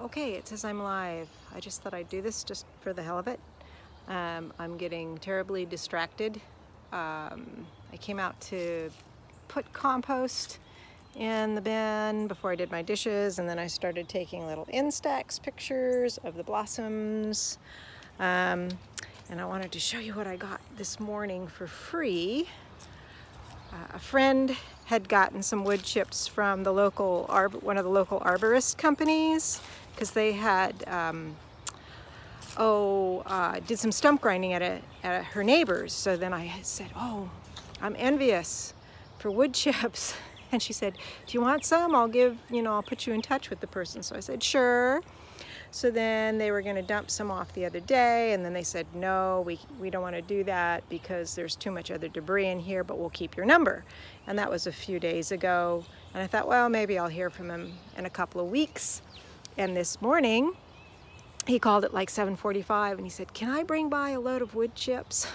Okay, it says I'm live. I just thought I'd do this just for the hell of it. I'm getting terribly distracted. I came out to put compost in the bin before I did my dishes, and then I started taking little Instax pictures of the blossoms. And I wanted to show you what I got this morning for free. A friend had gotten some wood chips from the local one of the local arborist companies, because they had did some stump grinding at her neighbor's. So then I said, "Oh, I'm envious for wood chips," and she said, "Do you want some? I'll put you in touch with the person." So I said, "Sure." So then they were going to dump some off the other day, and then they said, "No, we don't want to do that because there's too much other debris in here, but we'll keep your number." And that was a few days ago. And I thought, well, maybe I'll hear from him in a couple of weeks. And this morning, he called at like 7:45, and he said, "Can I bring by a load of wood chips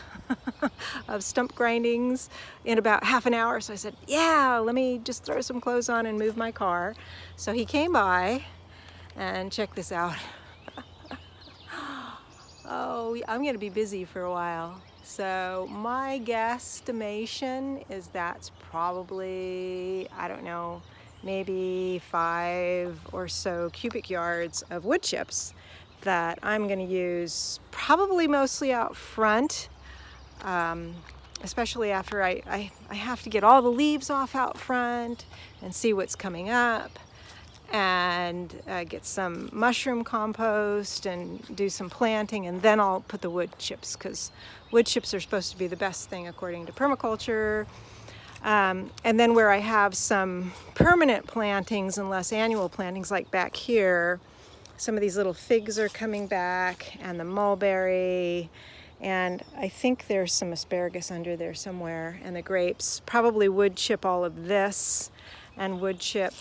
of stump grindings in about half an hour?" So I said, "Yeah, let me just throw some clothes on and move my car." So he came by, and check this out. Oh, I'm gonna be busy for a while. So my guesstimation is that's probably, I don't know, maybe 5 or so cubic yards of wood chips that I'm gonna use probably mostly out front, especially after I have to get all the leaves off out front and see what's coming up, and get some mushroom compost and do some planting, and then I'll put the wood chips, because wood chips are supposed to be the best thing according to permaculture. And then where I have some permanent plantings and less annual plantings, like back here, some of these little figs are coming back, and the mulberry, and I think there's some asparagus under there somewhere, and the grapes. Probably wood chip all of this, and wood chip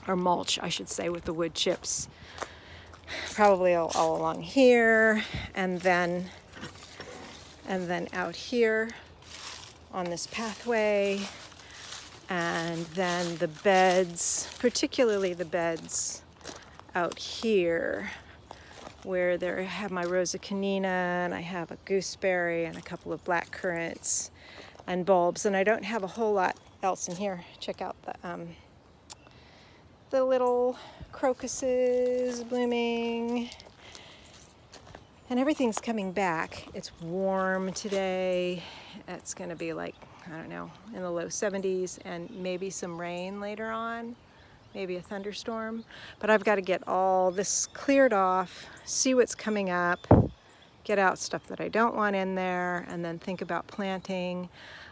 or mulch, I should say, with the wood chips, probably all along here, and then out here on this pathway, and then the beds, particularly the beds out here, where I have my Rosa canina, and I have a gooseberry and a couple of black currants and bulbs, and I don't have a whole lot else in here. Check out the little crocuses blooming, and everything's coming back. It's warm today. It's going to be like, I don't know, in the low 70s, and maybe some rain later on, maybe a thunderstorm. But I've got to get all this cleared off, see what's coming up, get out stuff that I don't want in there, and then think about planting.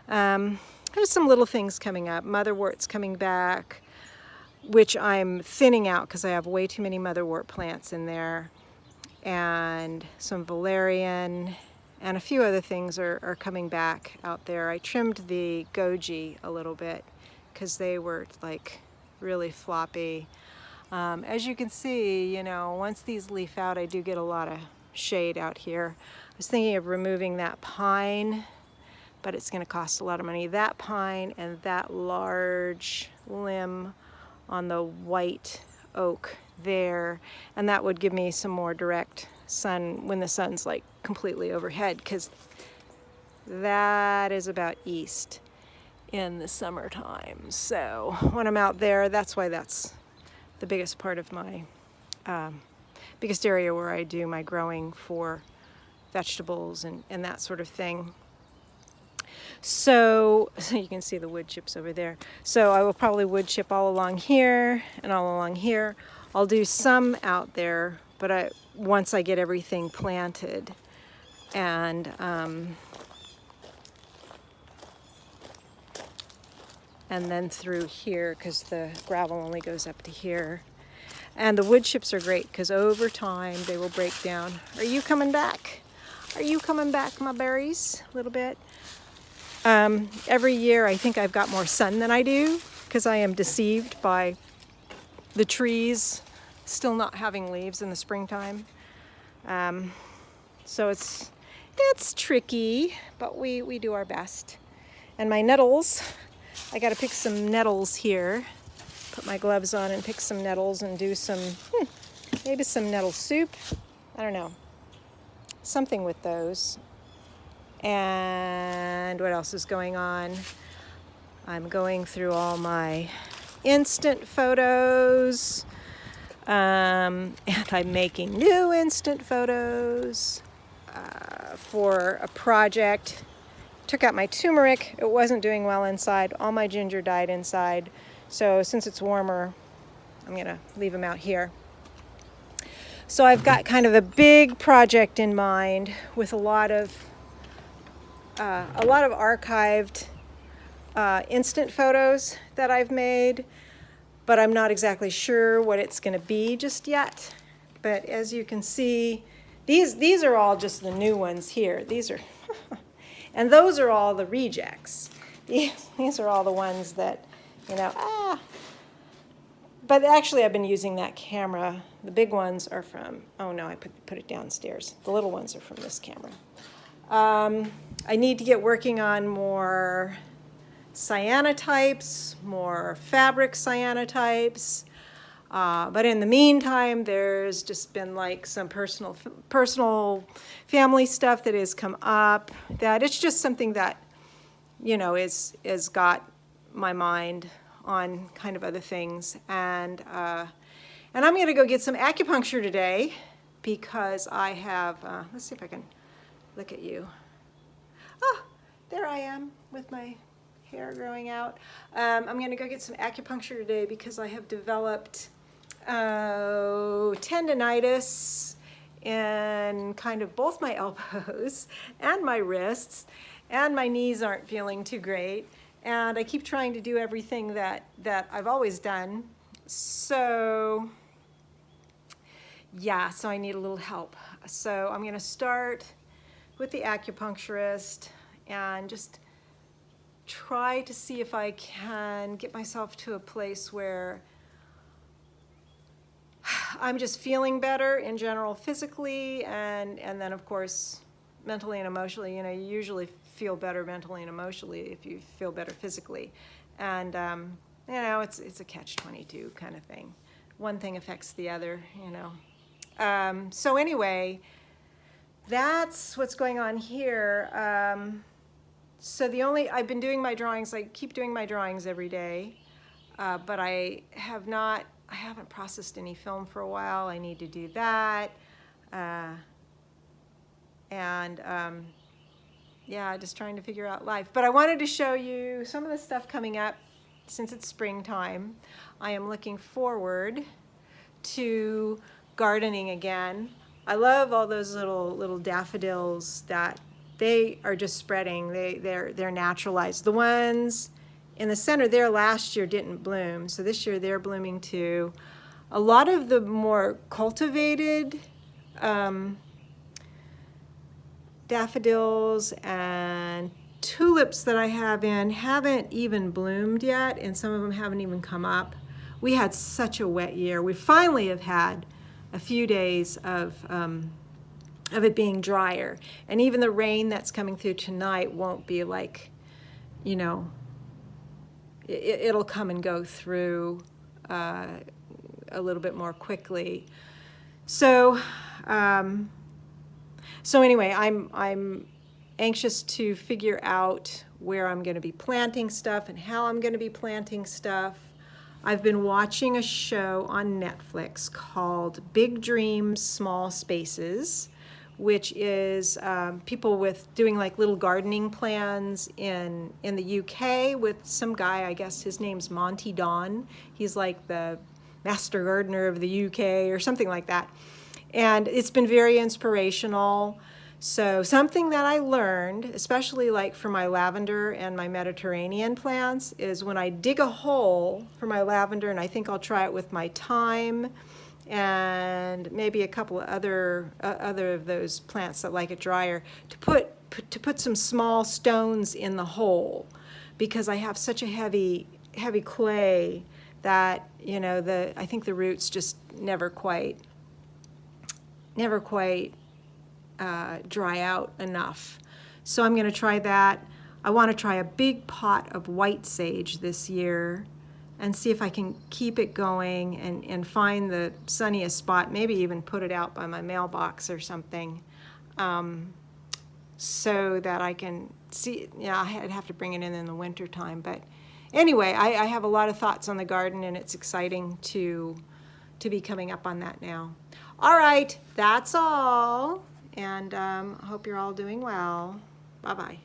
There's some little things coming up. Motherwort's coming back, which I'm thinning out because I have way too many motherwort plants in there, and some valerian, and a few other things are coming back out there. I trimmed the goji a little bit because they were like really floppy. As you can see, once these leaf out, I do get a lot of shade out here. I was thinking of removing that pine, but it's going to cost a lot of money. That pine and that large limb on the white oak there, and that would give me some more direct sun when the sun's like completely overhead, because that is about east in the summertime. So when I'm out there, that's why that's the biggest part of my biggest area where I do my growing for vegetables and that sort of thing. So you can see the wood chips over there. So I will probably wood chip all along here and all along here. I'll do some out there, but once I get everything planted, and then through here, because the gravel only goes up to here. And the wood chips are great because over time they will break down. Are you coming back? Are you coming back, my berries? A little bit. Every year I think I've got more sun than I do, because I am deceived by the trees still not having leaves in the springtime. So it's tricky, but we do our best. And my nettles, I got to pick some nettles here. put my gloves on and pick some nettles and do some, maybe some nettle soup. I don't know. Something with those. And what else is going on? I'm going through all my instant photos. And I'm making new instant photos for a project. Took out my turmeric. It wasn't doing well inside. All my ginger died inside. So since it's warmer, I'm gonna leave them out here. So I've got kind of a big project in mind with a lot of archived instant photos that I've made, but I'm not exactly sure what it's going to be just yet. But as you can see, these are all just the new ones here. These are, and those are all the rejects. These are all the ones that, you know, But actually, I've been using that camera. The big ones are from, oh no, I put it downstairs. The little ones are from this camera. I need to get working on more cyanotypes, more fabric cyanotypes. But in the meantime, there's just been like some personal family stuff that has come up, that it's just something that, you know, is got my mind on kind of other things. And I'm going to go get some acupuncture today because I have, let's see if I can look at you. Oh, there I am with my hair growing out. I'm going to go get some acupuncture today because I have developed tendinitis in kind of both my elbows and my wrists, and my knees aren't feeling too great. And I keep trying to do everything that I've always done. So yeah, so I need a little help. So I'm going to start with the acupuncturist and just try to see if I can get myself to a place where I'm just feeling better in general physically, and then of course mentally and emotionally. You know, you usually feel better mentally and emotionally if you feel better physically. And you know, it's a catch-22 kind of thing. One thing affects the other, you know. So anyway, that's what's going on here. So I've been doing my drawings, I keep doing my drawings every day, but I haven't processed any film for a while. I need to do that. Yeah, just trying to figure out life. But I wanted to show you some of the stuff coming up since it's springtime. I am looking forward to gardening again. I love all those little daffodils that they are just spreading. They're naturalized. The ones in the center there last year didn't bloom, so this year they're blooming too. A lot of the more cultivated daffodils and tulips that I have in haven't even bloomed yet, and some of them haven't even come up. We had such a wet year. We finally have had a few days of it being drier, and even the rain that's coming through tonight won't be like, you know, it'll come and go through a little bit more quickly. So anyway, I'm anxious to figure out where I'm going to be planting stuff and how I'm going to be planting stuff. I've been watching a show on Netflix called Big Dreams, Small Spaces, which is people with doing like little gardening plans in the UK with some guy, I guess his name's Monty Don. He's like the master gardener of the UK or something like that. And it's been very inspirational. So something that I learned, especially like for my lavender and my Mediterranean plants, is when I dig a hole for my lavender, and I think I'll try it with my thyme and maybe a couple of other of those plants that like it drier, to put some small stones in the hole, because I have such a heavy clay that, you know, I think the roots just never quite dry out enough. So I'm going to try that. I want to try a big pot of white sage this year and see if I can keep it going and find the sunniest spot, maybe even put it out by my mailbox or something, so that I can see. Yeah, I'd have to bring it in the winter time, but anyway, I have a lot of thoughts on the garden, and it's exciting to be coming up on that now. All right, that's all, and hope you're all doing well. Bye-bye.